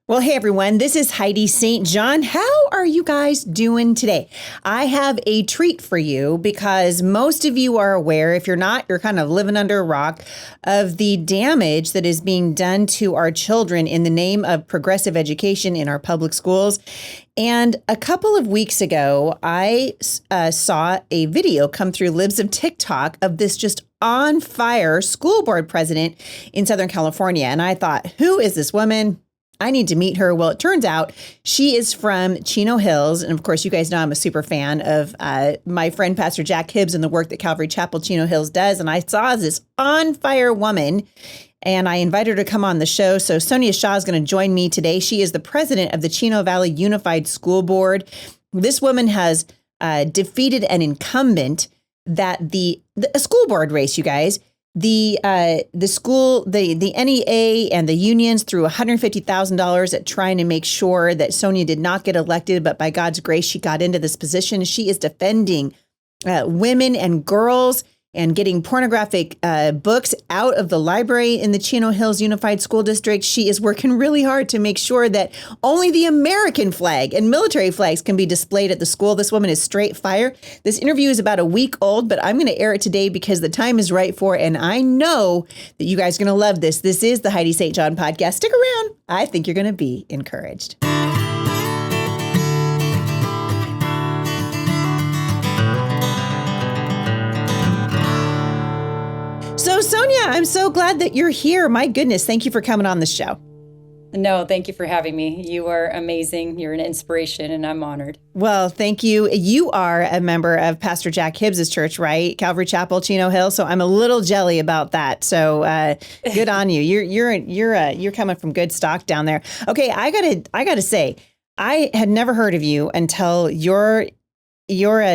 Well, hey everyone, this is Heidi St. John. How are you guys doing today? I have a treat for you because most of you are aware, if you're not, you're kind of living under a rock, of the damage that is being done to our children in the name of progressive education in our public schools. And a couple of weeks ago, I saw a video come through Libs of TikTok of this just on fire school board president in Southern California. And I thought, who is this woman? I need to meet her. Well, it turns out she is from Chino Hills. And of course, you guys know I'm a super fan of my friend, Pastor Jack Hibbs, and the work that Calvary Chapel Chino Hills does. And I saw this on fire woman and I invited her to come on the show. So Sonja Shaw is going to join me today. She is the president of the Chino Valley Unified School Board. This woman has defeated an incumbent that a school board race, you guys. The school, the NEA and the unions threw $150,000 at trying to make sure that Sonia did not get elected, but by God's grace, she got into this position. She is defending women and girls and getting pornographic books out of the library in the Chino Hills Unified School District. She is working really hard to make sure that only the American flag and military flags can be displayed at the school. This woman is straight fire. This interview is about a week old, but I'm going to air it today because the time is right for it. And I know that you guys are going to love this. This is the Heidi St. John podcast. Stick around. I think you're going to be encouraged. So, Sonia, I'm so glad that you're here. My goodness, thank you for coming on the show. No, thank you for having me. You are amazing. You're an inspiration, and I'm honored. Well, thank you. You are a member of Pastor Jack Hibbs' church, right? Calvary Chapel, Chino Hill. So I'm a little jelly about that. So good on you. You're coming from good stock down there. Okay, I gotta say, I had never heard of you until your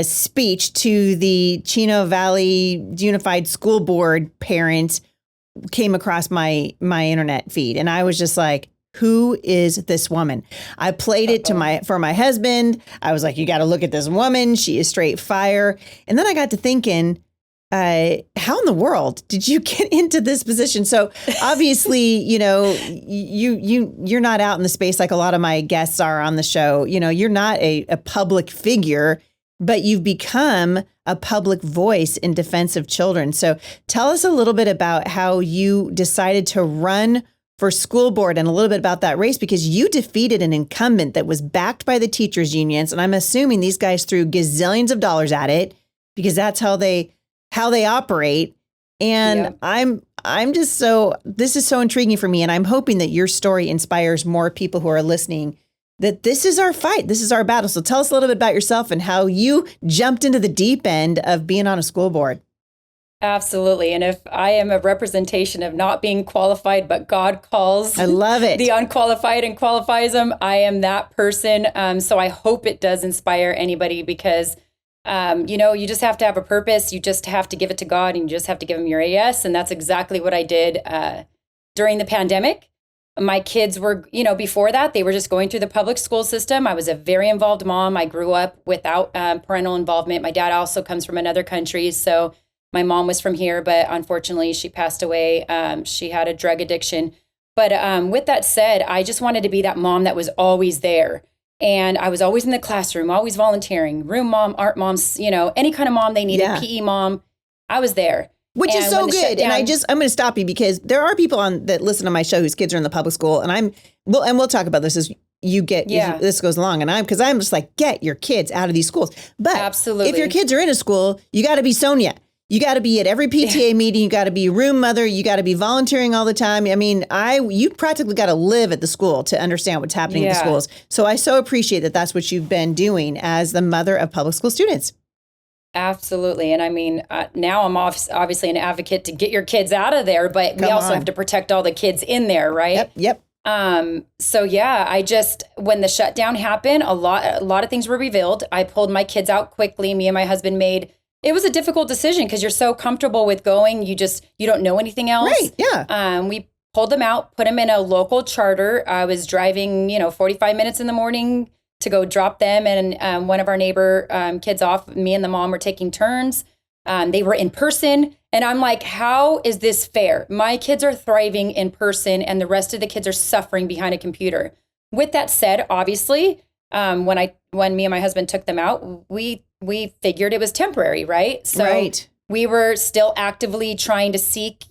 speech to the Chino Valley Unified School Board parents came across my internet feed. And I was just like, who is this woman? I played it for my husband. I was like, you got to look at this woman. She is straight fire. And then I got to thinking, how in the world did you get into this position? So obviously, you're not out in the space like a lot of my guests are on the show. You're not a public figure, but you've become a public voice in defense of children. So tell us a little bit about how you decided to run for school board and a little bit about that race, because you defeated an incumbent that was backed by the teachers unions. And I'm assuming these guys threw gazillions of dollars at it because that's how they operate. And yeah. I'm just this is so intriguing for me. And I'm hoping that your story inspires more people who are listening that this is our fight. This is our battle. So tell us a little bit about yourself and how you jumped into the deep end of being on a school board. Absolutely. And if I am a representation of not being qualified, but God calls I love it. The unqualified and qualifies them, I am that person. So I hope it does inspire anybody because, you just have to have a purpose. You just have to give it to God and you just have to give him your yes. And that's exactly what I did during the pandemic. My kids were, before that, they were just going through the public school system. I was a very involved mom. I grew up without parental involvement. My dad also comes from another country. So my mom was from here, but unfortunately she passed away. She had a drug addiction. But with that said, I just wanted to be that mom that was always there. And I was always in the classroom, always volunteering, room mom, art moms, any kind of mom they needed, yeah. PE mom. I was there. Which is so good. And I'm going to stop you because there are people that listen to my show whose kids are in the public school. And we'll talk about this as this goes along. And I'm just like, get your kids out of these schools. But absolutely, if your kids are in a school, you got to be Sonia. You got to be at every PTA meeting. You got to be room mother. You got to be volunteering all the time. I mean, you practically got to live at the school to understand what's happening at the schools. So I so appreciate that that's what you've been doing as the mother of public school students. Absolutely. And I mean, now I'm obviously an advocate to get your kids out of there, but we also have to protect all the kids in there, right? Yep. So yeah, when the shutdown happened, a lot of things were revealed. I pulled my kids out quickly. Me and my husband it was a difficult decision because you're so comfortable with going. You don't know anything else. Right. Yeah. We pulled them out, put them in a local charter. I was driving, 45 minutes in the morning to go drop them and one of our neighbor kids off. Me and the mom were taking turns. They were in person. And I'm like, how is this fair? My kids are thriving in person and the rest of the kids are suffering behind a computer. with that said, obviously, when me and my husband took them out, we figured it was temporary, right? So Right. we were still actively trying to seek,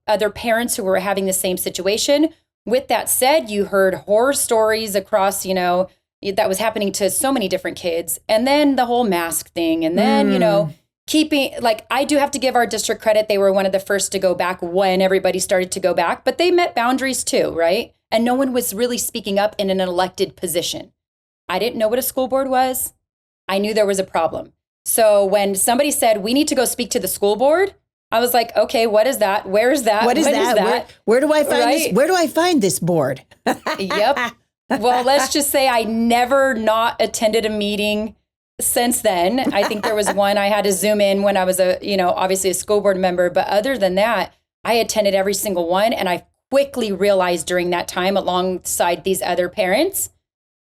other parents who were having the same situation. With that said, you heard horror stories across, that was happening to so many different kids. And then the whole mask thing. And then, keeping, I do have to give our district credit. They were one of the first to go back when everybody started to go back, but they met boundaries too, right? And no one was really speaking up in an elected position. I didn't know what a school board was. I knew there was a problem. So when somebody said, we need to go speak to the school board, I was like, okay, what is that? Where is that? What is that? Where do I find this? Where do I find this board? Yep. Well, let's just say I never not attended a meeting since then. I think there was one I had to Zoom in when I was obviously a school board member. But other than that, I attended every single one. And I quickly realized during that time, alongside these other parents,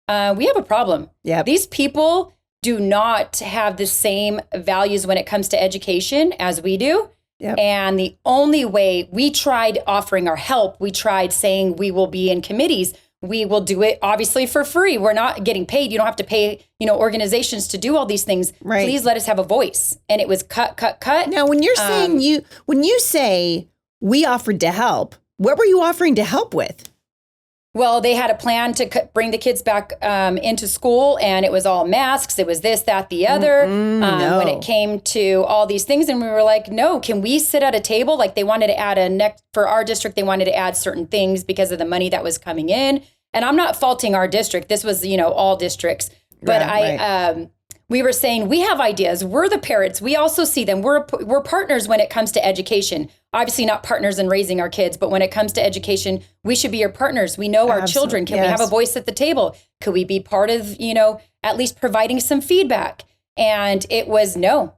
we have a problem. Yeah. These people do not have the same values when it comes to education as we do. Yep. And the only way we tried offering our help, we tried saying we will be in committees. We will do it obviously for free. We're not getting paid. You don't have to pay, organizations to do all these things. Right. Please let us have a voice. And it was cut. Now, when you're saying when you say we offered to help, what were you offering to help with? Well, they had a plan to bring the kids back into school, and it was all masks. It was this, that, the other. No. When it came to all these things, and we were like, no, can we sit at a table? Like, they wanted to add for our district, they wanted to add certain things because of the money that was coming in. And I'm not faulting our district. This was, all districts. But Right. We were saying, we have ideas. We're the parents. We also see them. We're partners when it comes to education. Obviously not partners in raising our kids, but when it comes to education, we should be your partners. We know our children. Can we have a voice at the table? Could we be part of, at least providing some feedback? And it was nope.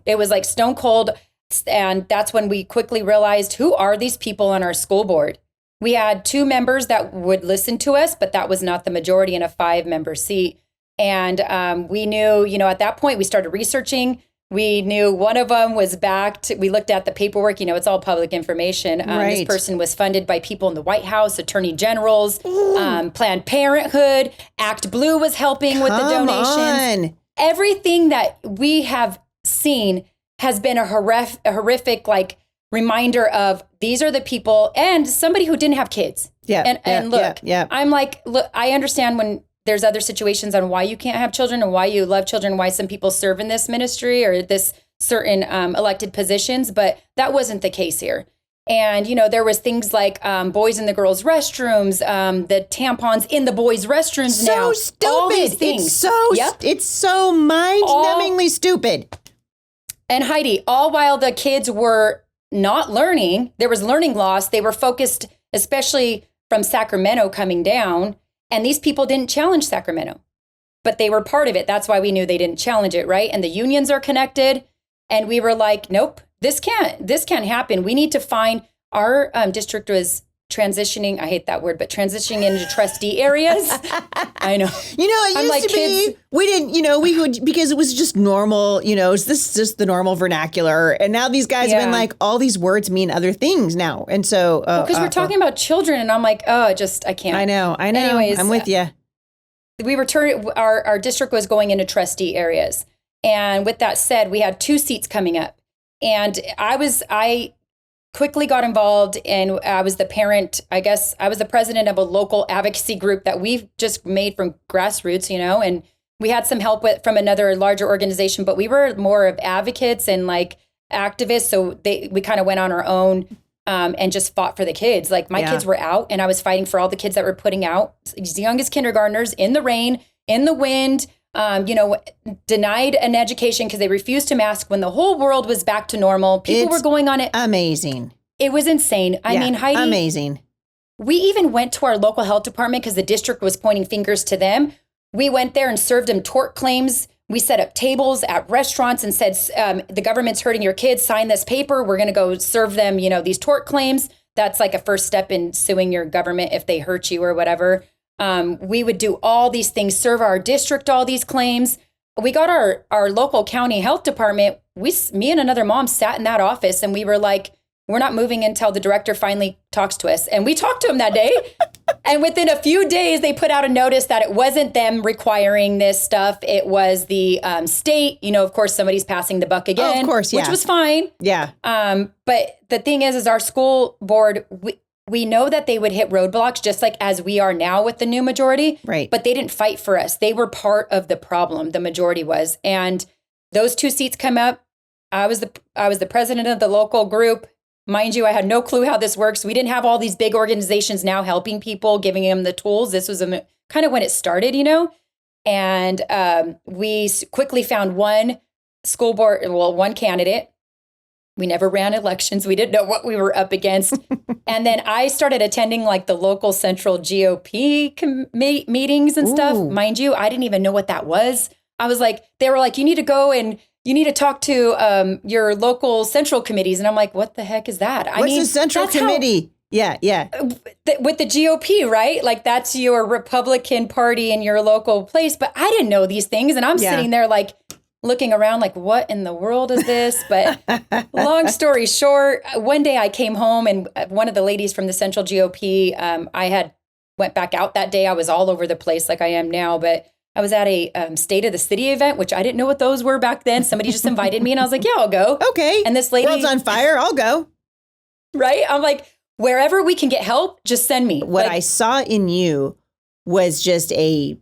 It was like stone cold. And that's when we quickly realized, who are these people on our school board? We had 2 members that would listen to us, but that was not the majority in a 5-member seat. And we knew, at that point, we started researching. We knew one of them was backed. We looked at the paperwork. It's all public information. Right. This person was funded by people in the White House, attorney generals, Planned Parenthood. Act Blue was helping with the donations. On. Everything that we have seen has been a horrific, reminder of these are the people, and somebody who didn't have kids. Yeah. And look, I'm like, look, I understand when there's other situations on why you can't have children and why you love children, why some people serve in this ministry or this certain elected positions, but that wasn't the case here. And, there was things like boys in the girls' restrooms, the tampons in the boys' restrooms now. So stupid. All these things. It's so mind-numbingly stupid. And Heidi, all while the kids were not learning, there was learning loss. They were focused, especially from Sacramento coming down. And these people didn't challenge Sacramento, but they were part of it. That's why we knew they didn't challenge it, right? And the unions are connected. And we were like, nope, this can't happen. We need to find, our district was transitioning, I hate that word, but transitioning into trustee areas. I know. It used to be, we didn't, we would, because it was just normal, this is just the normal vernacular. And now these guys have been like, all these words mean other things now. And so. Because we're talking about children and I'm like, I can't. I know. Anyways, I'm with you. We were our district was going into trustee areas. And with that said, we had 2 seats coming up. And I quickly got involved, and I was the parent. I guess I was the president of a local advocacy group that we've just made from grassroots, and we had some help from another larger organization, but we were more of advocates and activists. So we kind of went on our own and just fought for the kids. My kids were out, and I was fighting for all the kids that were putting out, as young as kindergartners, in the rain, in the wind, denied an education because they refused to mask when the whole world was back to normal. People were going on it. Amazing. It was insane. I mean, Heidi. Amazing. We even went to our local health department because the district was pointing fingers to them. We went there and served them tort claims. We set up tables at restaurants and said, the government's hurting your kids. Sign this paper. We're going to go serve them, these tort claims. That's like a first step in suing your government if they hurt you or whatever. We would do all these things, serve our district all these claims. We got our local county health department. Me and another mom sat in that office and we were like, we're not moving until the director finally talks to us. And we talked to him that day. And within a few days, they put out a notice that it wasn't them requiring this stuff. It was the state. Of course, somebody's passing the buck again. Oh, of course, yeah. Which was fine. Yeah. But the thing is our school board, we know that they would hit roadblocks just like as we are now with the new majority. Right. But they didn't fight for us. They were part of the problem. The majority was. And those 2 seats come up. I was the president of the local group. Mind you, I had no clue how this works. We didn't have all these big organizations now helping people, giving them the tools. This was kind of when it started, And we quickly found one school board, one candidate. We never ran elections. We didn't know what we were up against. And then I started attending like the local central GOP meetings and stuff. Ooh. Mind you, I didn't even know what that was. I was like, they were like, you need to go and you need to talk to your local central committees. And I'm like, what the heck is that? What's the central committee? Yeah. With the GOP, right? Like that's your Republican Party in your local place. But I didn't know these things. And I'm sitting there like looking around like, what in the world is this? But long story short, one day I came home and one of the ladies from the central GOP, I had went back out that day. I was all over the place like I am now, but I was at a State of the City event, which I didn't know what those were back then. Somebody just invited me and I was like, yeah, I'll go. Okay. And this lady. World's on fire. I'll go. Right. I'm like, wherever we can get help, just send me. What I saw in you was just you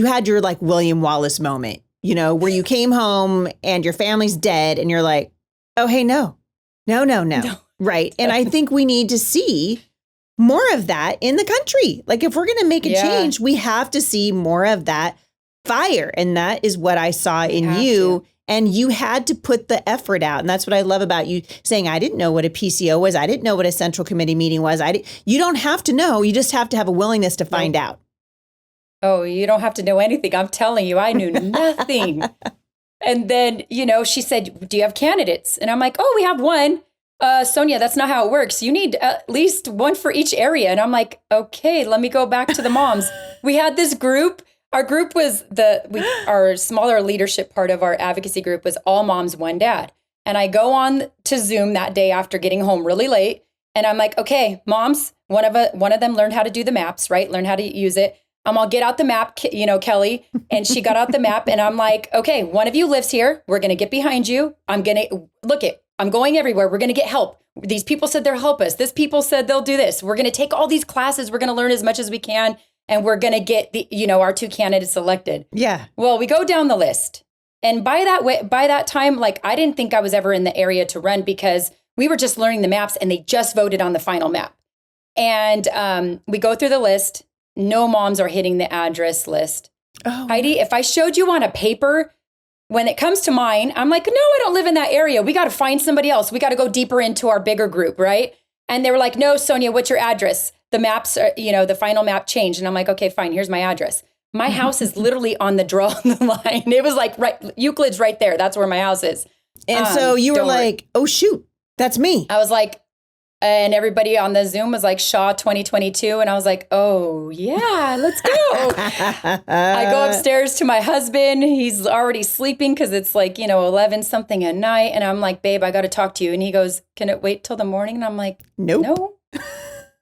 had your like William Wallace moment, where you came home and your family's dead and you're like, oh, hey, no. Right. And I think we need to see more of that in the country. Like if we're going to make a change, we have to see more of that fire. And that is what I saw in you. And you had to put the effort out. And that's what I love about you saying, I didn't know what a PCO was. I didn't know what a central committee meeting was. You don't have to know. You just have to have a willingness to find out. Oh, you don't have to know anything. I'm telling you, I knew nothing. And then, she said, do you have candidates? And I'm like, oh, we have one. Sonia, that's not how it works. You need at least one for each area. And I'm like, okay, let me go back to the moms. We had this group. Our group was our smaller leadership part of our advocacy group was all moms, one dad. And I go on to Zoom that day after getting home really late. And I'm like, okay, moms, one of them learned how to do the maps, right? Learn how to use it. I'll get out the map, Kelly. And she got out the map and I'm like, okay, one of you lives here. We're going to get behind you. I'm going everywhere. We're going to get help. These people said they'll help us. This people said they'll do this. We're going to take all these classes. We're going to learn as much as we can. And we're going to get our 2 candidates elected. Yeah. Well, we go down the list. And by that time, like, I didn't think I was ever in the area to run because we were just learning the maps and they just voted on the final map. And we go through the list. No moms are hitting the address list. Oh. Heidi, if I showed you on a paper, when it comes to mine, I'm like, no, I don't live in that area. We got to find somebody else. We got to go deeper into our bigger group, right? And they were like, no, Sonia, what's your address? The maps are, the final map changed. And I'm like, okay, fine. Here's my address. My house is literally on the draw on the line. It was like Euclid's right there. That's where my house is. And so you were like, oh, shoot, that's me. I was like, and everybody on the Zoom was like, Shaw 2022. And I was like, oh, yeah, let's go. I go upstairs to my husband. He's already sleeping because it's like, 11 something at night. And I'm like, babe, I got to talk to you. And he goes, can it wait till the morning? And I'm like, nope. No.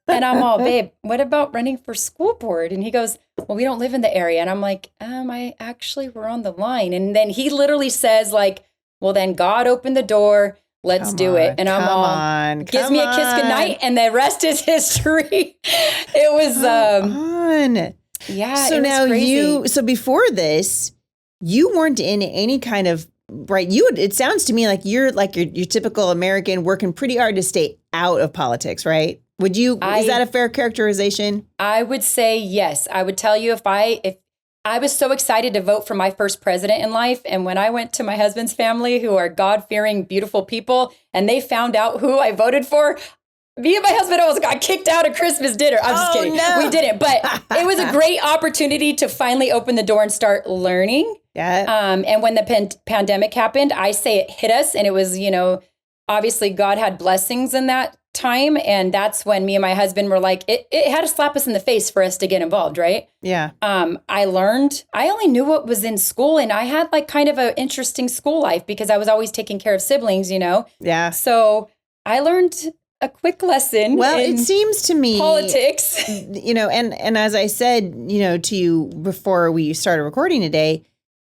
And I'm all, babe, what about running for school board? And he goes, well, we don't live in the area. And I'm like, we're on the line. And then he literally says like, well, then God opened the door. Let's do it. And I'm all, gives me a kiss goodnight. And the rest is history. It was, yeah. So now so before this, you weren't in any kind of, right. It sounds to me like you're like your typical American working pretty hard to stay out of politics, right? Is that a fair characterization? I would say yes. I would tell you if I was so excited to vote for my first president in life. And when I went to my husband's family, who are God-fearing, beautiful people, and they found out who I voted for, me and my husband almost got kicked out of Christmas dinner. I'm just kidding. No. We didn't. But it was a great opportunity to finally open the door and start learning. Yeah. And when the pandemic happened, I say it hit us. And it was, obviously God had blessings in that time. And that's when me and my husband were like, it had to slap us in the face for us to get involved, right? Yeah. I only knew what was in school, and I had like kind of an interesting school life because I was always taking care of siblings, Yeah. So I learned a quick lesson. Well, in it seems to me politics. And as I said, to you before we started recording today,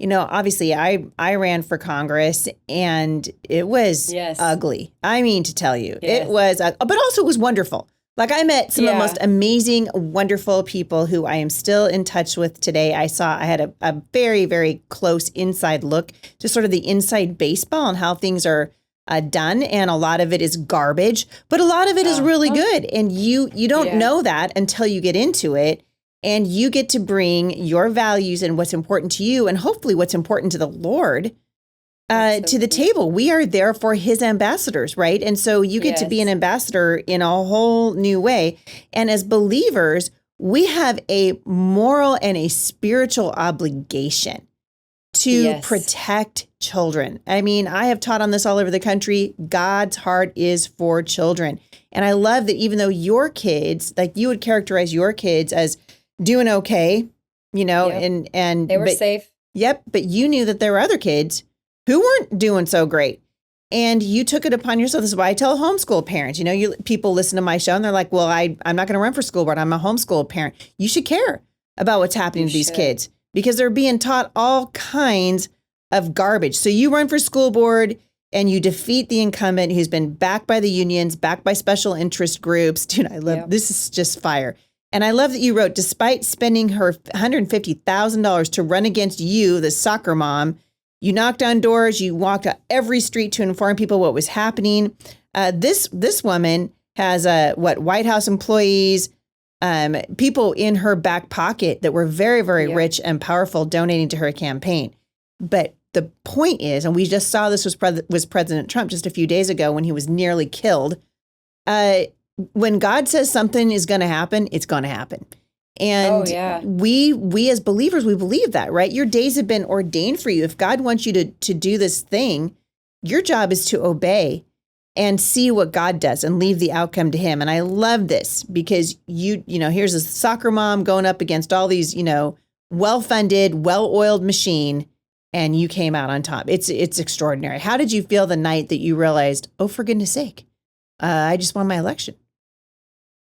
obviously I ran for Congress and it was ugly. I mean, to tell you, it was, but also it was wonderful. Like I met some of the most amazing, wonderful people who I am still in touch with today. I had a very, very close inside look to sort of the inside baseball and how things are done. And a lot of it is garbage, but a lot of it is really good. And you don't know that until you get into it. And you get to bring your values and what's important to you and hopefully what's important to the Lord to the table. We are there for his ambassadors, right? And so you get to be an ambassador in a whole new way. And as believers, we have a moral and a spiritual obligation to protect children. I mean, I have taught on this all over the country. God's heart is for children. And I love that even though your kids, like you would characterize your kids as doing okay, and they were safe. Yep. But you knew that there were other kids who weren't doing so great. And you took it upon yourself. This is why I tell homeschool parents, people listen to my show and they're like, well, I'm not going to run for school board. I'm a homeschool parent. You should care about what's happening to these kids because they're being taught all kinds of garbage. So you run for school board and you defeat the incumbent who's been backed by the unions, backed by special interest groups. Dude, I love, this is just fire. And I love that you wrote, despite spending her $150,000 to run against you, the soccer mom, you knocked on doors, you walked out every street to inform people what was happening. This woman has White House employees, people in her back pocket that were very, very rich and powerful donating to her campaign. But the point is, and we just saw this was President Trump just a few days ago when he was nearly killed. When God says something is going to happen, it's going to happen. And we as believers, we believe that, right? Your days have been ordained for you. If God wants you to do this thing, your job is to obey and see what God does and leave the outcome to him. And I love this because here's a soccer mom going up against all these, well-funded, well-oiled machine, and you came out on top. It's extraordinary. How did you feel the night that you realized, oh, for goodness sake, I just won my election?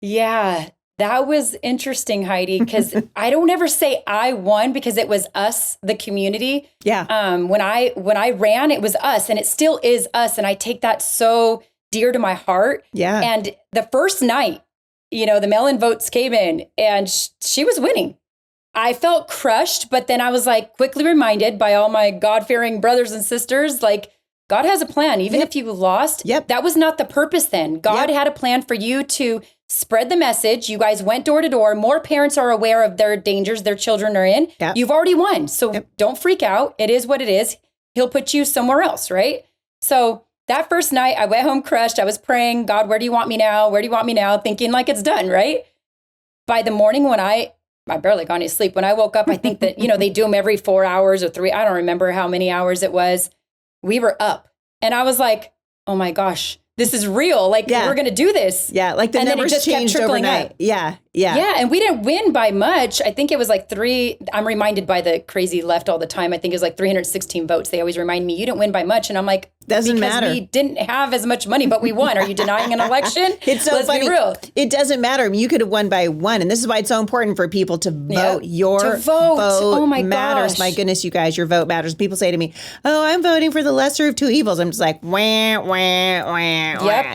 Yeah, that was interesting, Heidi, because I don't ever say I won because it was us, the community. Yeah. When I ran, it was us and it still is us. And I take that so dear to my heart. Yeah. And the first night, the mail-in votes came in and she was winning. I felt crushed, but then I was quickly reminded by all my God-fearing brothers and sisters, God has a plan. Even if you lost, that was not the purpose then. God had a plan for you to spread the message. You guys went door to door. More parents are aware of their dangers their children are in. Yep. You've already won. So don't freak out. It is what it is. He'll put you somewhere else, right? So that first night, I went home crushed. I was praying, God, where do you want me now? Where do you want me now? Thinking it's done, right? By the morning when I barely got any sleep. When I woke up, I think that, they do them every 4 hours or 3. I don't remember how many hours it was. We were up. And I was like, oh my gosh, this is real. We're going to do this. Yeah. The numbers changed overnight. Yeah. Yeah. And we didn't win by much. I think it was 3. I'm reminded by the crazy left all the time. I think it was 316 votes. They always remind me, you didn't win by much. And I'm like, doesn't matter. We didn't have as much money, but we won. Are you denying an election? It's so funny. Be real. It doesn't matter. I mean, you could have won by 1. And this is why it's so important for people to vote. Your vote oh my matters. Gosh. My goodness, you guys, your vote matters. People say to me, oh, I'm voting for the lesser of two evils. I'm just like, wah, wah, wah, wah.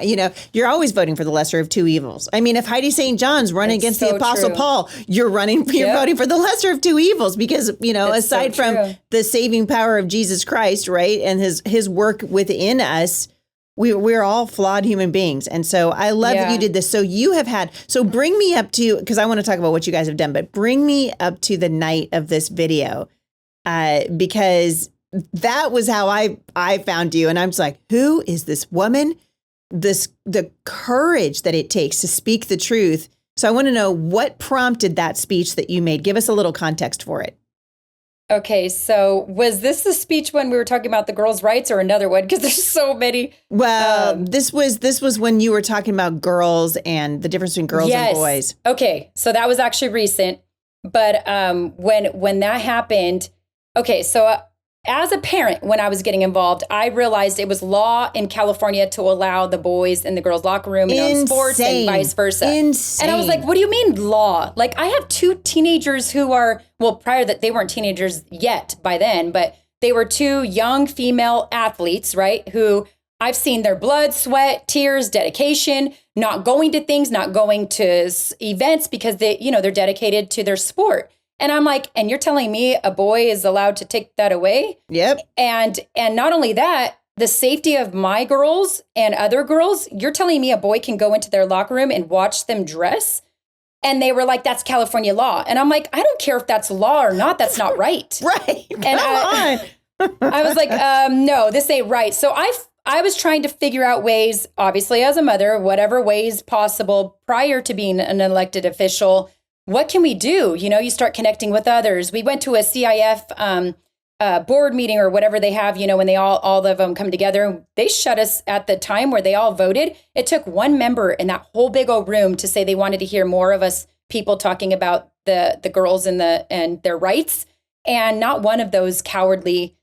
You're always voting for the lesser of two evils. I mean, if Heidi St. John's running against the Apostle Paul, you're voting for the lesser of two evils because, aside from the saving power of Jesus Christ, right, and his work within us, we're all flawed human beings. And so I love that you did this. So bring me up to, because I want to talk about what you guys have done, but bring me up to the night of this video, because that was how I found you. And I'm just like, who is this woman? The courage that it takes to speak the truth. So I want to know what prompted that speech that you made. Give us a little context for it. Okay, so was this the speech when we were talking about the girls' rights or another one? Because there's so many. Well, this was when you were talking about girls and the difference between girls and boys. Okay, so that was actually recent. But when that happened, okay, so as a parent, when I was getting involved, I realized it was law in California to allow the boys in the girls' locker room and on sports and vice versa. Insane. And I was like, what do you mean law? Like, I have 2 teenagers who are, well, prior that they weren't teenagers yet by then, but they were 2 young female athletes, right? Who I've seen their blood, sweat, tears, dedication, not going to things, not going to events because they, they're dedicated to their sport. And I'm like, and you're telling me a boy is allowed to take that away? Yep. And not only that, the safety of my girls and other girls, you're telling me a boy can go into their locker room and watch them dress? And they were like, that's California law. And I'm like, I don't care if that's law or not. That's not right. Right. And I was like, no, this ain't right. So I was trying to figure out ways, obviously as a mother, whatever ways possible prior to being an elected official. What can we do? You start connecting with others. We went to a CIF board meeting or whatever they have, when they all of them come together. They shut us at the time where they all voted. It took one member in that whole big old room to say they wanted to hear more of us people talking about the girls and their rights. And not one of those cowardly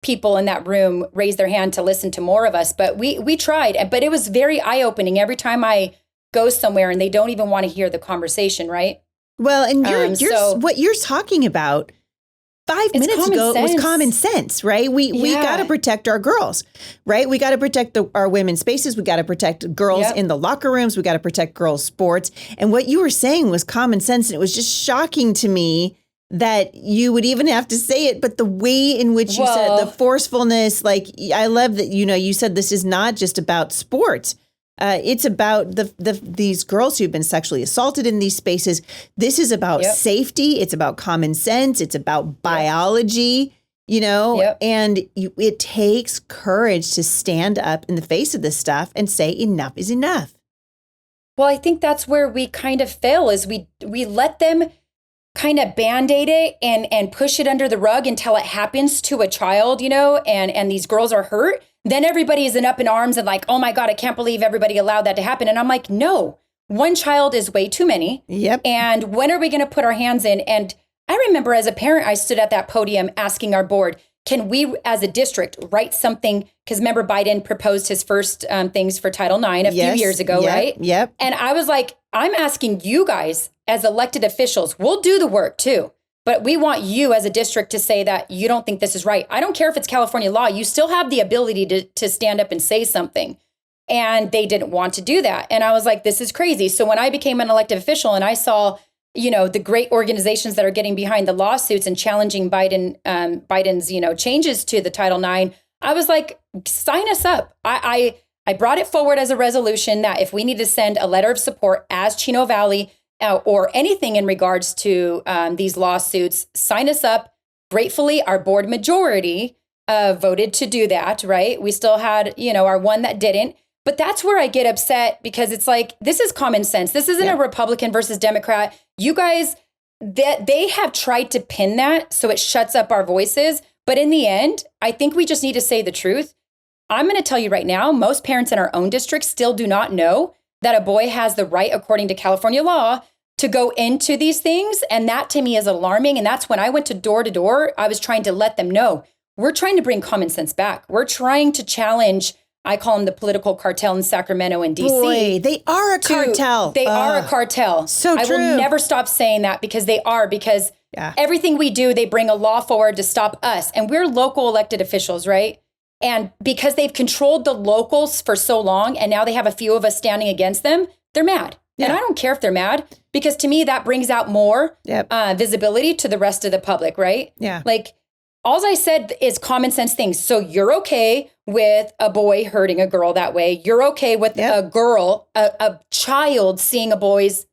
people in that room raised their hand to listen to more of us. But we tried, but it was very eye-opening every time I go somewhere and they don't even want to hear the conversation, right? Well, and what you're talking about 5 minutes ago was common sense, right? We got to protect our girls, right? We got to protect our women's spaces. We got to protect girls in the locker rooms. We got to protect girls' sports. And what you were saying was common sense. And it was just shocking to me that you would even have to say it. But the way in which you said it, the forcefulness, like, I love that, you said this is not just about sports. It's about these girls who've been sexually assaulted in these spaces. This is about safety. It's about common sense. It's about biology, and it takes courage to stand up in the face of this stuff and say enough is enough. Well, I think that's where we kind of fail is we let them kind of Band-Aid it and push it under the rug until it happens to a child, and these girls are hurt. Then everybody is up in arms and like, oh my God, I can't believe everybody allowed that to happen. And I'm like, no, one child is way too many. Yep. And when are we going to put our hands in? And I remember as a parent, I stood at that podium asking our board, can we as a district write something? Because remember Biden proposed his first things for Title IX a few years ago, right? Yep. And I was like, I'm asking you guys as elected officials, we'll do the work too. But we want you as a district to say that you don't think this is right. I don't care if it's California law. You still have the ability to stand up and say something. And they didn't want to do that. And I was like, this is crazy. So when I became an elected official and I saw, the great organizations that are getting behind the lawsuits and challenging Biden's, changes to the Title IX, I was like, sign us up. I brought it forward as a resolution that if we need to send a letter of support as Chino Valley or anything in regards to these lawsuits, sign us up. Gratefully, our board majority voted to do that, right? We still had, our one that didn't. But that's where I get upset because it's like, this is common sense. This isn't a Republican versus Democrat. You guys, they have tried to pin that so it shuts up our voices. But in the end, I think we just need to say the truth. I'm going to tell you right now, most parents in our own district still do not know that a boy has the right, according to California law, to go into these things. And that to me is alarming. And that's when I went to door, I was trying to let them know, we're trying to bring common sense back. We're trying to challenge, I call them the political cartel in Sacramento and DC. Boy, they are a cartel. They are a cartel. So true. I will never stop saying that because they are, because everything we do, they bring a law forward to stop us. And we're local elected officials, right? And because they've controlled the locals for so long, and now they have a few of us standing against them, they're mad. Yeah. And I don't care if they're mad, because to me, that brings out more visibility to the rest of the public, right? Yeah. Like, all I said is common sense things. So you're okay with a boy hurting a girl that way. You're okay with a girl, a child seeing a boy's,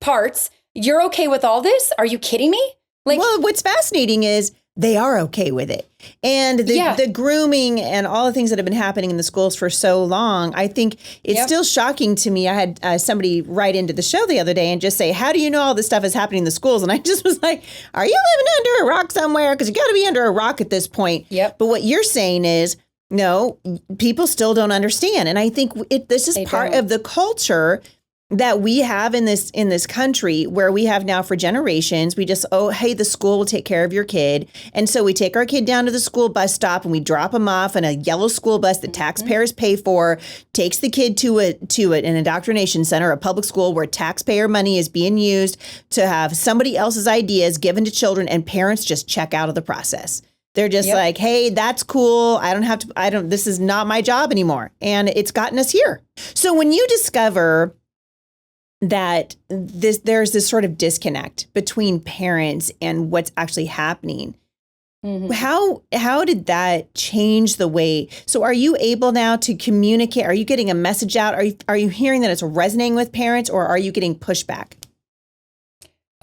parts. You're okay with all this? Are you kidding me? Like, well, what's fascinating is they are okay with it. And the grooming and all the things that have been happening in the schools for so long, I think it's still shocking to me. I had somebody write into the show the other day and just say, how do you know all this stuff is happening in the schools? And I just was like, are you living under a rock somewhere? Because you got to be under a rock at this point. Yep. But what you're saying is, no, people still don't understand. And I think this is part of the culture that we have in this country, where we have now for generations. We just, oh, hey, the school will take care of your kid. And so we take our kid down to the school bus stop and we drop them off in a yellow school bus that taxpayers pay for, takes the kid to an indoctrination center, a public school where taxpayer money is being used to have somebody else's ideas given to children, and parents just check out of the process. They're just like, hey, that's cool. This is not my job anymore. And it's gotten us here. So when you discover that there's this sort of disconnect between parents and what's actually happening, how did that change the way? So are you able now to communicate? Are you getting a message out? Are you hearing that it's resonating with parents, or are you getting pushback?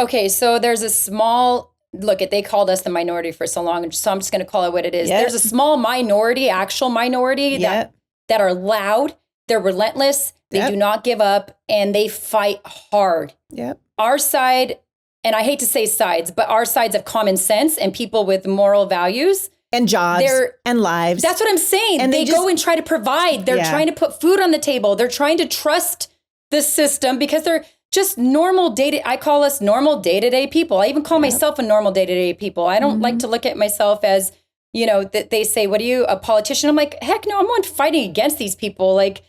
Okay, so there's a small they called us the minority for so long, so I'm just going to call it what it is. Yep. There's a small minority, actual minority that are loud. They're relentless. They do not give up, and they fight hard. Yep. Our side, and I hate to say sides, but our sides of common sense and people with moral values and jobs and lives. That's what I'm saying. And they go and try to provide. They're trying to put food on the table. They're trying to trust the system because they're just normal I call us normal day-to-day people. I even call myself a normal day-to-day people. I don't like to look at myself as, that they say, what are you, a politician? I'm like, heck no, I'm not fighting against these people. Like,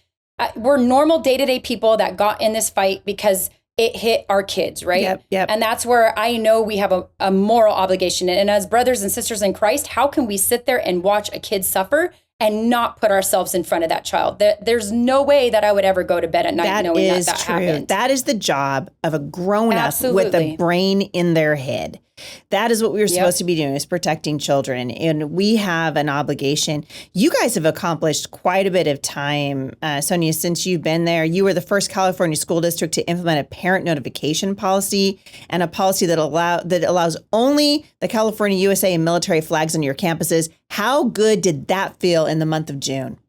we're normal day-to-day people that got in this fight because it hit our kids, right? Yep. And that's where I know we have a moral obligation. And as brothers and sisters in Christ, how can we sit there and watch a kid suffer and not put ourselves in front of that child? There's no way that I would ever go to bed at night knowing that happened. That is the job of a grown-up with a brain in their head. That is what we were supposed to be doing, is protecting children. And we have an obligation. You guys have accomplished quite a bit of time, Sonia, since you've been there. You were the first California school district to implement a parent notification policy, and a policy that allows only the California, USA, and military flags on your campuses. How good did that feel in the month of June?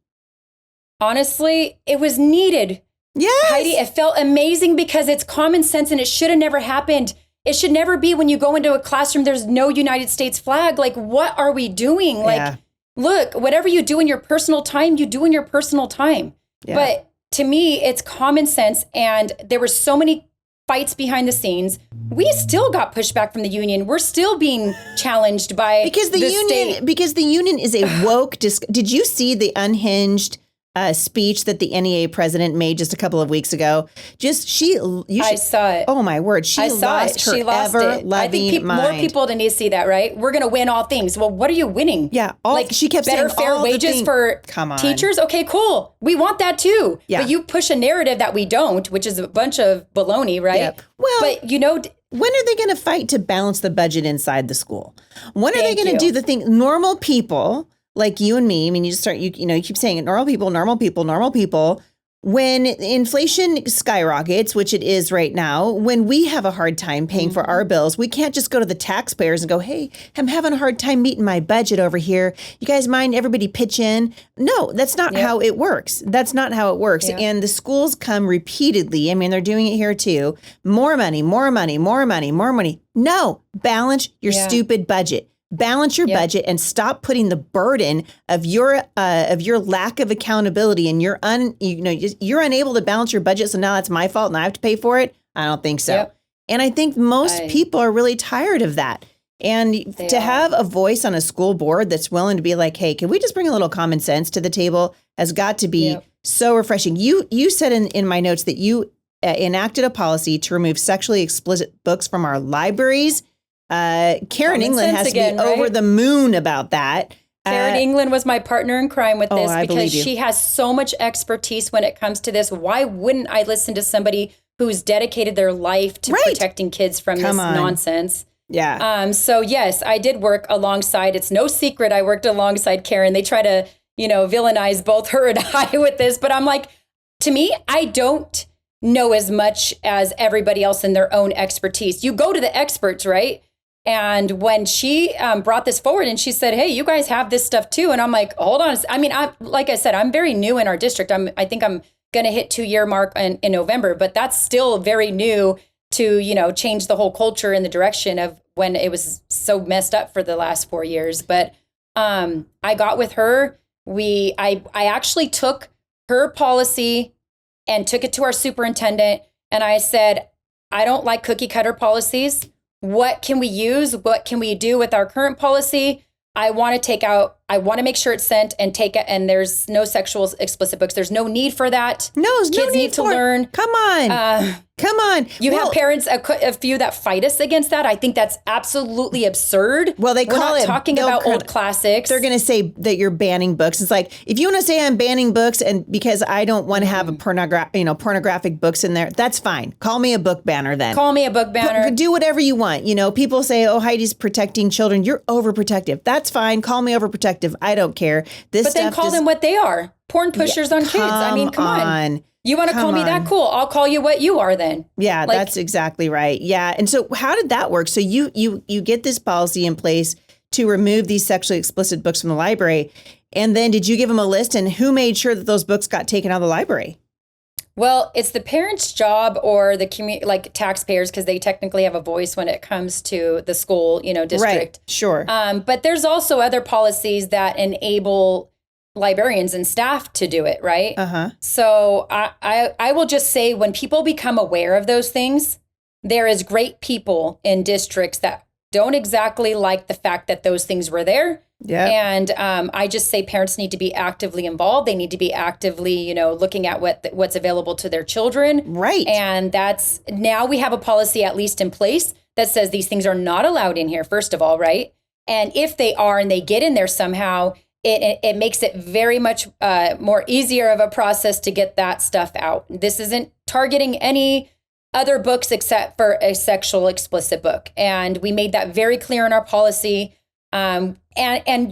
Honestly, it was needed. Yes. Heidi, it felt amazing because it's common sense, and it should have never happened. It should never be when you go into a classroom, there's no United States flag. Like, what are we doing? Like, look, whatever you do in your personal time, you do in your personal time. Yeah. But to me, it's common sense. And there were so many fights behind the scenes. We still got pushback from the union. We're still being challenged by because the union is a woke. Did you see the unhinged speech that the NEA president made just a couple of weeks ago? I saw it. Oh my word. She lost her ever-loving I think mind. More people need to see that, right? We're going to win all things. Well, what are you winning? Yeah. She kept saying better fair wages for teachers. Okay, cool. We want that too. Yeah. But you push a narrative that we don't, which is a bunch of baloney, right? Yep. Well, but when are they going to fight to balance the budget inside the school? When are they going to do the thing? Normal people like you and me, I mean, you keep saying it, normal people. When inflation skyrockets, which it is right now, when we have a hard time paying for our bills, we can't just go to the taxpayers and go, hey, I'm having a hard time meeting my budget over here. You guys mind everybody pitch in? No, that's not how it works. That's not how it works. Yeah. And the schools come repeatedly. I mean, they're doing it here too. More money. No, balance your stupid budget. Balance your budget and stop putting the burden of your lack of accountability, and you're unable to balance your budget. So now that's my fault and I have to pay for it. I don't think so. Yep. And I think most people are really tired of that. And to have a voice on a school board that's willing to be like, hey, can we just bring a little common sense to the table, has got to be so refreshing. You said in my notes that you enacted a policy to remove sexually explicit books from our libraries. Karen England has to be over the moon about that. Karen England was my partner in crime with this because she has so much expertise when it comes to this. Why wouldn't I listen to somebody who's dedicated their life to protecting kids from this nonsense? Yeah. So yes, I did work alongside. It's no secret I worked alongside Karen. They try to, villainize both her and I with this, but I'm like, to me, I don't know as much as everybody else in their own expertise. You go to the experts, right? And when she brought this forward and she said, hey, you guys have this stuff too. And I'm like, hold on. I mean, like I said, I'm very new in our district. I think I'm going to hit 2-year mark in November, but that's still very new to, change the whole culture in the direction of when it was so messed up for the last 4 years. But I got with her. I actually took her policy and took it to our superintendent. and I said, I don't like cookie cutter policies. What can we use? What can we do with our current policy? I want to make sure it's sent and take it. And there's no sexual explicit books. There's no need for that. No, there's no Kids need need to for it. learn. Come on. Come on. You have parents, a few that fight us against that. I think that's absolutely absurd. Well, we're not talking about old classics. They're going to say that you're banning books. It's like, if you want to say I'm banning books and because I don't want to have a pornographic books in there, that's fine. Call me a book banner then. Call me a book banner. Do whatever you want. People say, oh, Heidi's protecting children. You're overprotective. That's fine. Call me overprotective. I don't care. But then call them what they are. Porn pushers on kids. I mean, come on. You want to call me that? Cool. I'll call you what you are then. Yeah, that's exactly right. Yeah. And so how did that work? So you get this policy in place to remove these sexually explicit books from the library. And then did you give them a list, and who made sure that those books got taken out of the library? Well, it's the parents' job or the community, like taxpayers, because they technically have a voice when it comes to the school, district. Right. Sure. But there's also other policies that enable librarians and staff to do it, right? Uh-huh. So I will just say, when people become aware of those things, there is great people in districts that don't exactly like the fact that those things were there. Yeah. And I just say parents need to be actively involved. They need to be actively, looking at what's available to their children. Right. And now we have a policy at least in place that says these things are not allowed in here, first of all, right? And if they are and they get in there somehow, it makes it very much more easier of a process to get that stuff out. This isn't targeting any other books except for a sexual explicit book. And we made that very clear in our policy. And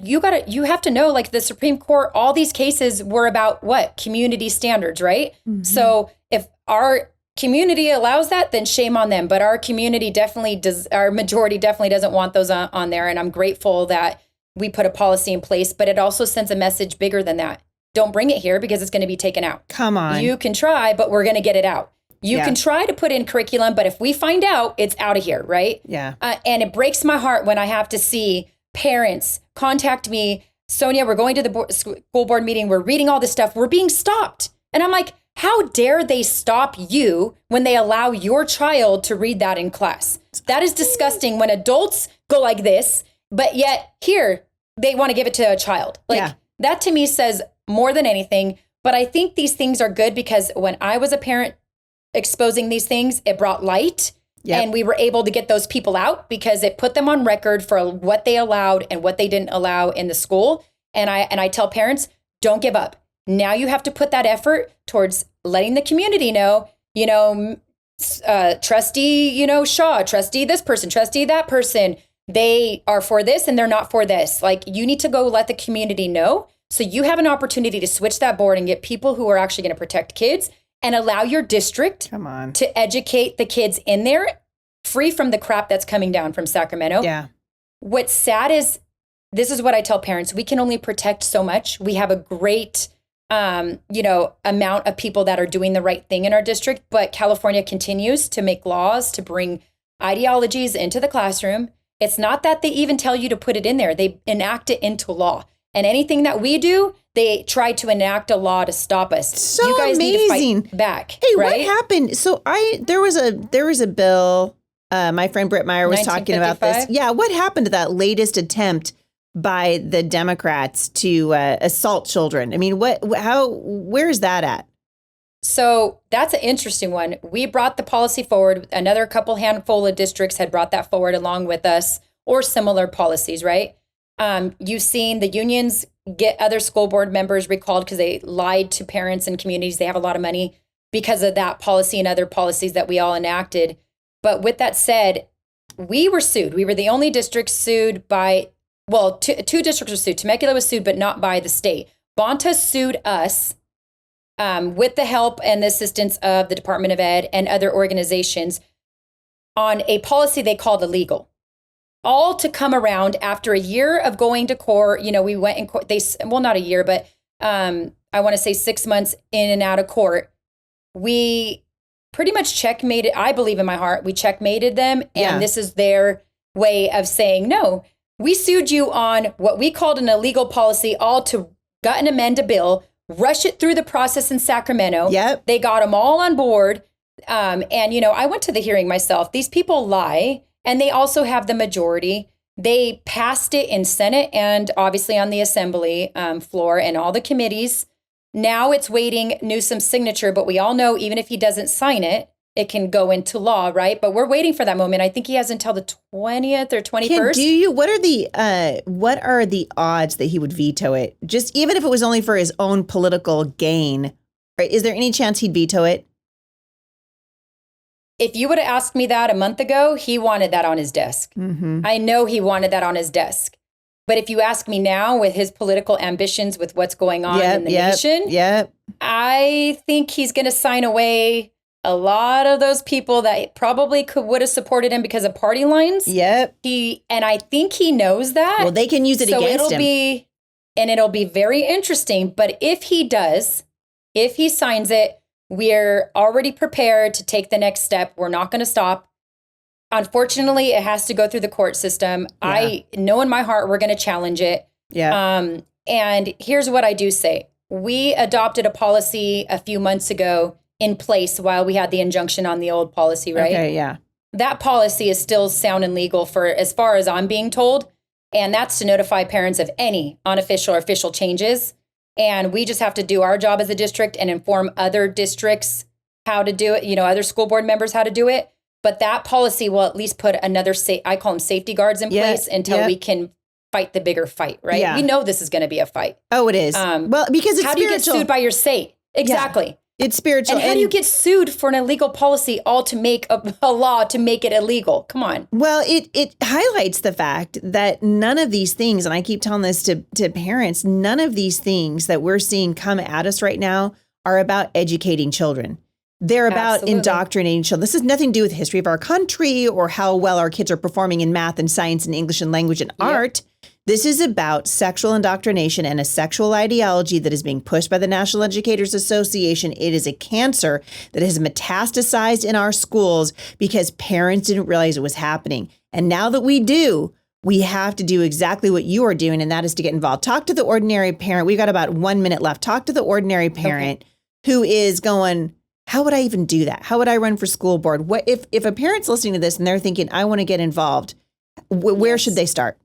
you have to know, like the Supreme Court, all these cases were about what? Community standards, right? Mm-hmm. So if our community allows that, then shame on them. But our community our majority definitely doesn't want those on there. And I'm grateful that we put a policy in place, but it also sends a message bigger than that. Don't bring it here because it's going to be taken out. Come on. You can try, but we're going to get it out. You can try to put in curriculum, but if we find out, it's out of here, right? Yeah. And it breaks my heart when I have to see parents contact me. Sonia, we're going to the school board meeting. We're reading all this stuff. We're being stopped. And I'm like, how dare they stop you when they allow your child to read that in class? That is disgusting when adults go like this. But yet here, they want to give it to a child. That to me says more than anything. But I think these things are good because when I was a parent exposing these things, it brought light. Yep. And we were able to get those people out because it put them on record for what they allowed and what they didn't allow in the school. And I tell parents, don't give up. Now you have to put that effort towards letting the community know, trustee, Shaw, trustee this person, trustee that person. They are for this and they're not for this. Like, you need to go let the community know. So you have an opportunity to switch that board and get people who are actually going to protect kids and allow your district to educate the kids in there, free from the crap that's coming down from Sacramento. Yeah. What's sad is, this is what I tell parents, we can only protect so much. We have a great, amount of people that are doing the right thing in our district, but California continues to make laws to bring ideologies into the classroom. It's not that they even tell you to put it in there. They enact it into law. And anything that we do, they try to enact a law to stop us. So you guys amazing. Need to fight back. Hey, right? What happened? So there was a bill. My friend Britt Meyer was talking about this. Yeah, what happened to that latest attempt by the Democrats to assault children? I mean, where is that at? So that's an interesting one. We brought the policy forward. Another handful of districts had brought that forward along with us, or similar policies, right? You've seen the unions get other school board members recalled because they lied to parents and communities. They have a lot of money because of that policy and other policies that we all enacted. But with that said, we were sued. We were the only district sued by, two districts were sued. Temecula was sued, but not by the state. Bonta sued us with the help and the assistance of the Department of Ed and other organizations on a policy they called illegal. All to come around after a year of going to court. We went in court. Not a year, but I want to say 6 months in and out of court. We pretty much checkmated, I believe in my heart, we checkmated them. And this is their way of saying, no, we sued you on what we called an illegal policy, all to gut and amend a bill, rush it through the process in Sacramento. Yep. They got them all on board. And, I went to the hearing myself. These people lie, and they also have the majority. They passed it in Senate and obviously on the Assembly floor and all the committees. Now it's waiting Newsom's signature, but we all know even if he doesn't sign it, it can go into law, right? But we're waiting for that moment. I think he has until the 20th or 21st. What are the odds that he would veto it? Just even if it was only for his own political gain, right? Is there any chance he'd veto it? If you would have asked me that a month ago, he wanted that on his desk. Mm-hmm. I know he wanted that on his desk. But if you ask me now with his political ambitions, with what's going on in the nation, I think he's going to sign away a lot of those people that probably would have supported him because of party lines. Yep. And I think he knows that. Well, they can use it against him. It'll be very interesting. But if he signs it, we're already prepared to take the next step. We're not going to stop. Unfortunately, it has to go through the court system. Yeah. I know in my heart we're going to challenge it. Yeah. And here's what I do say. We adopted a policy a few months ago in place while we had the injunction on the old policy, right? Okay, yeah. That policy is still sound and legal for as far as I'm being told. And that's to notify parents of any unofficial or official changes. And we just have to do our job as a district and inform other districts how to do it, other school board members how to do it. But that policy will at least put another, I call them safety guards in place until we can fight the bigger fight, right? Yeah. We know this is going to be a fight. Oh, it is. Well, because it's how spiritual. Do you get sued by your state? Exactly. Yeah. It's spiritual. And how do you get sued for an illegal policy all to make a law to make it illegal? Come on. Well, it highlights the fact that none of these things, and I keep telling this to parents, none of these things that we're seeing come at us right now are about educating children. They're about indoctrinating children. This has nothing to do with the history of our country or how well our kids are performing in math and science and English and language and art. This is about sexual indoctrination and a sexual ideology that is being pushed by the National Educators Association. It is a cancer that has metastasized in our schools because parents didn't realize it was happening. And now that we do, we have to do exactly what you are doing, and that is to get involved. Talk to the ordinary parent. We've got about 1 minute left. Talk to the ordinary parent who is going, how would I even do that? How would I run for school board? What if a parent's listening to this and they're thinking, I want to get involved, where should they start?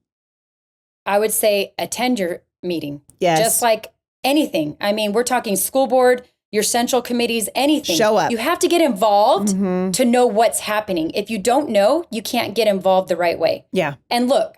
I would say attend your meeting. Yes. Just like anything. I mean, we're talking school board, your central committees, anything. Show up. You have to get involved to know what's happening. If you don't know, you can't get involved the right way. Yeah. And look,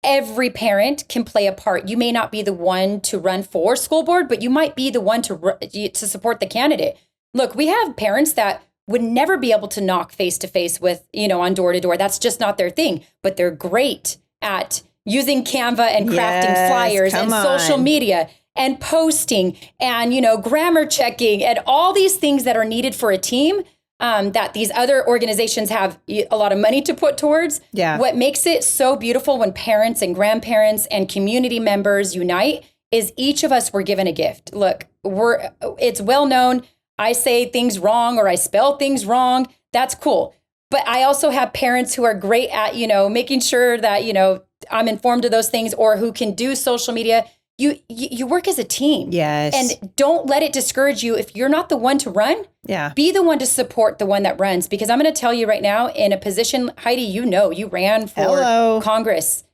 every parent can play a part. You may not be the one to run for school board, but you might be the one to support the candidate. Look, we have parents that would never be able to knock face to face with, on door to door. That's just not their thing. But they're great at using Canva and crafting flyers and social media and posting and, grammar checking and all these things that are needed for a team that these other organizations have a lot of money to put towards. Yeah. What makes it so beautiful when parents and grandparents and community members unite is each of us were given a gift. Look, it's well known. I say things wrong or I spell things wrong. That's cool. But I also have parents who are great at, making sure that, I'm informed of those things, or who can do social media. You work as a team. Yes. And don't let it discourage you. If you're not the one to run, be the one to support the one that runs. Because I'm going to tell you right now, in a position, Heidi, you ran for Congress.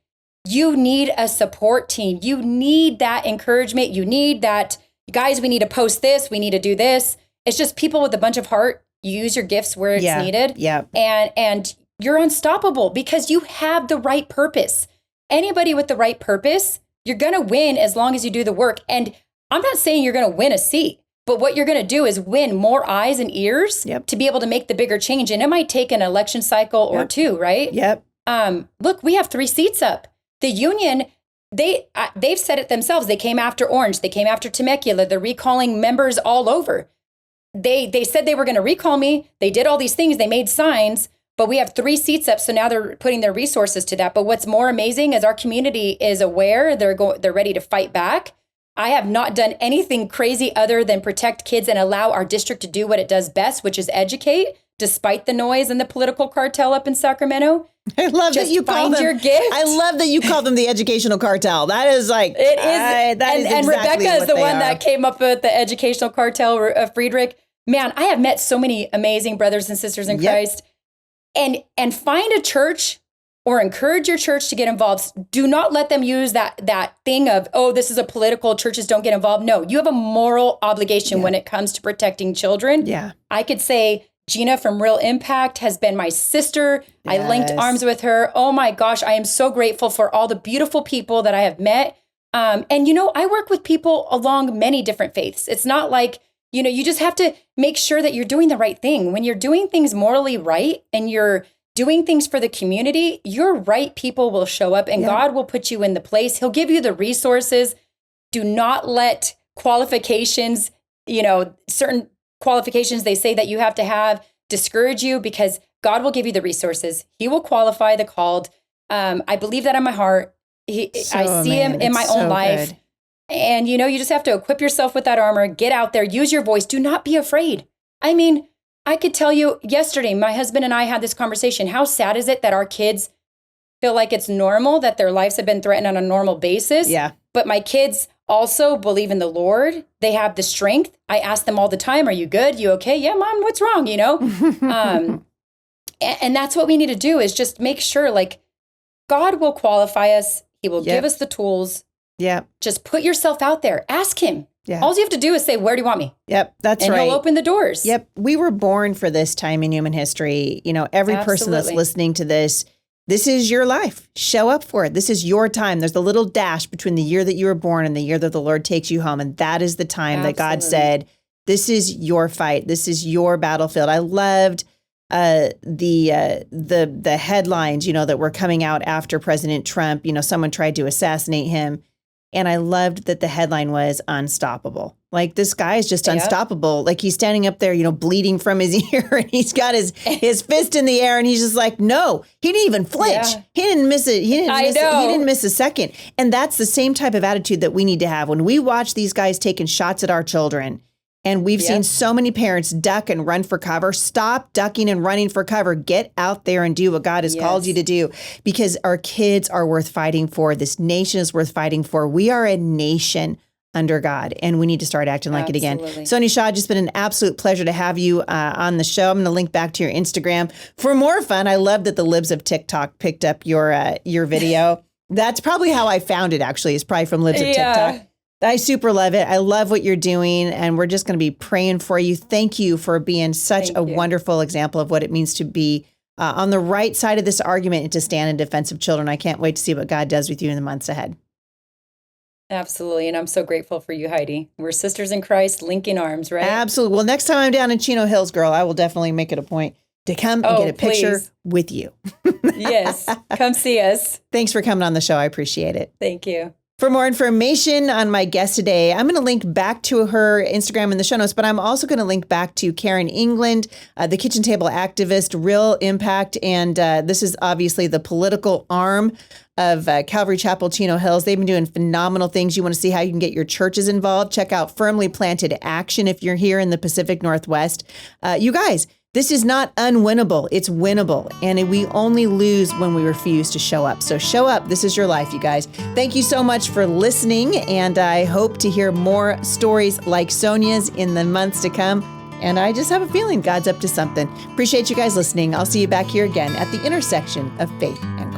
You need a support team. You need that encouragement. You need that, guys, we need to post this. We need to do this. It's just people with a bunch of heart. You use your gifts where it's needed. Yeah. And you're unstoppable because you have the right purpose. Anybody with the right purpose, you're going to win as long as you do the work. And I'm not saying you're going to win a seat, but what you're going to do is win more eyes and ears to be able to make the bigger change. And it might take an election cycle or two, right? Yep. Look, we have 3 seats up. The union, they've said it themselves. They came after Orange. They came after Temecula. They're recalling members all over. They said they were going to recall me. They did all these things. They made signs, but we have 3 seats up. So now they're putting their resources to that. But what's more amazing is our community is aware. They're ready to fight back. I have not done anything crazy other than protect kids and allow our district to do what it does best, which is educate, despite the noise and the political cartel up in Sacramento. I love that you call them. Your gift. I love that you call them the educational cartel. That is like it is. And exactly Rebecca is the one are. that came up with the educational cartel. Friedrich man, I have met so many amazing brothers and sisters in Christ, and find a church or encourage your church to get involved. Do not let them use that thing of, oh, this is a political, churches don't get involved. No, you have a moral obligation when it comes to protecting children. Yeah. I could say Gina from Real Impact has been my sister. I linked arms with her. Oh my gosh, I am so grateful for all the beautiful people that I have met. And I work with people along many different faiths. It's not like, you just have to make sure that you're doing the right thing. When you're doing things morally right and you're doing things for the community, your right people will show up and God will put you in the place. He'll give you the resources. Do not let qualifications, certain qualifications they say that you have to have discourage you, because God will give you the resources. He will qualify the called. I believe that in my heart. I see him in my own life. Good. And, you just have to equip yourself with that armor, get out there, use your voice. Do not be afraid. I mean, I could tell you yesterday, my husband and I had this conversation. How sad is it that our kids feel like it's normal, that their lives have been threatened on a normal basis? Yeah. But my kids also believe in the Lord. They have the strength. I ask them all the time, are you good? You okay? Yeah, Mom, what's wrong? And that's what we need to do, is just make sure, like, God will qualify us. He will give us the tools. Yeah. Just put yourself out there. Ask him. Yeah. All you have to do is say, where do you want me? Yep. That's and right. He'll open the doors. Yep. We were born for this time in human history. Every person that's listening to this is your life. Show up for it. This is your time. There's a little dash between the year that you were born and the year that the Lord takes you home. And that is the time that God said, this is your fight. This is your battlefield. I loved the headlines, that were coming out after President Trump. Someone tried to assassinate him. And I loved that the headline was unstoppable. Like, this guy is just unstoppable. Like, he's standing up there, bleeding from his ear, and he's got his fist in the air, and he's just like, no, he didn't even flinch. Yeah. He didn't miss it. He didn't miss a second. And that's the same type of attitude that we need to have when we watch these guys taking shots at our children. And we've seen so many parents duck and run for cover. Stop ducking and running for cover. Get out there and do what God has called you to do, because our kids are worth fighting for. This nation is worth fighting for. We are a nation under God, and we need to start acting like it again. Sonja Shaw, just been an absolute pleasure to have you on the show. I'm going to link back to your Instagram for more fun. I love that the Libs of TikTok picked up your video. That's probably how I found it, actually. It's probably from Libs of TikTok. I super love it. I love what you're doing, and we're just going to be praying for you. Thank you for being such a wonderful example of what it means to be on the right side of this argument and to stand in defense of children. I can't wait to see what God does with you in the months ahead. Absolutely. And I'm so grateful for you, Heidi. We're sisters in Christ, linking arms, right? Absolutely. Well, next time I'm down in Chino Hills, girl, I will definitely make it a point to come and get a picture with you. Yes. Come see us. Thanks for coming on the show. I appreciate it. Thank you. For more information on my guest today, I'm going to link back to her Instagram in the show notes, but I'm also going to link back to Karen England, the kitchen table activist, Real Impact. And this is obviously the political arm of Calvary Chapel, Chino Hills. They've been doing phenomenal things. You want to see how you can get your churches involved? Check out Firmly Planted Action if you're here in the Pacific Northwest. You guys, this is not unwinnable. It's winnable. And we only lose when we refuse to show up. So show up. This is your life, you guys. Thank you so much for listening. And I hope to hear more stories like Sonia's in the months to come. And I just have a feeling God's up to something. Appreciate you guys listening. I'll see you back here again at the intersection of faith and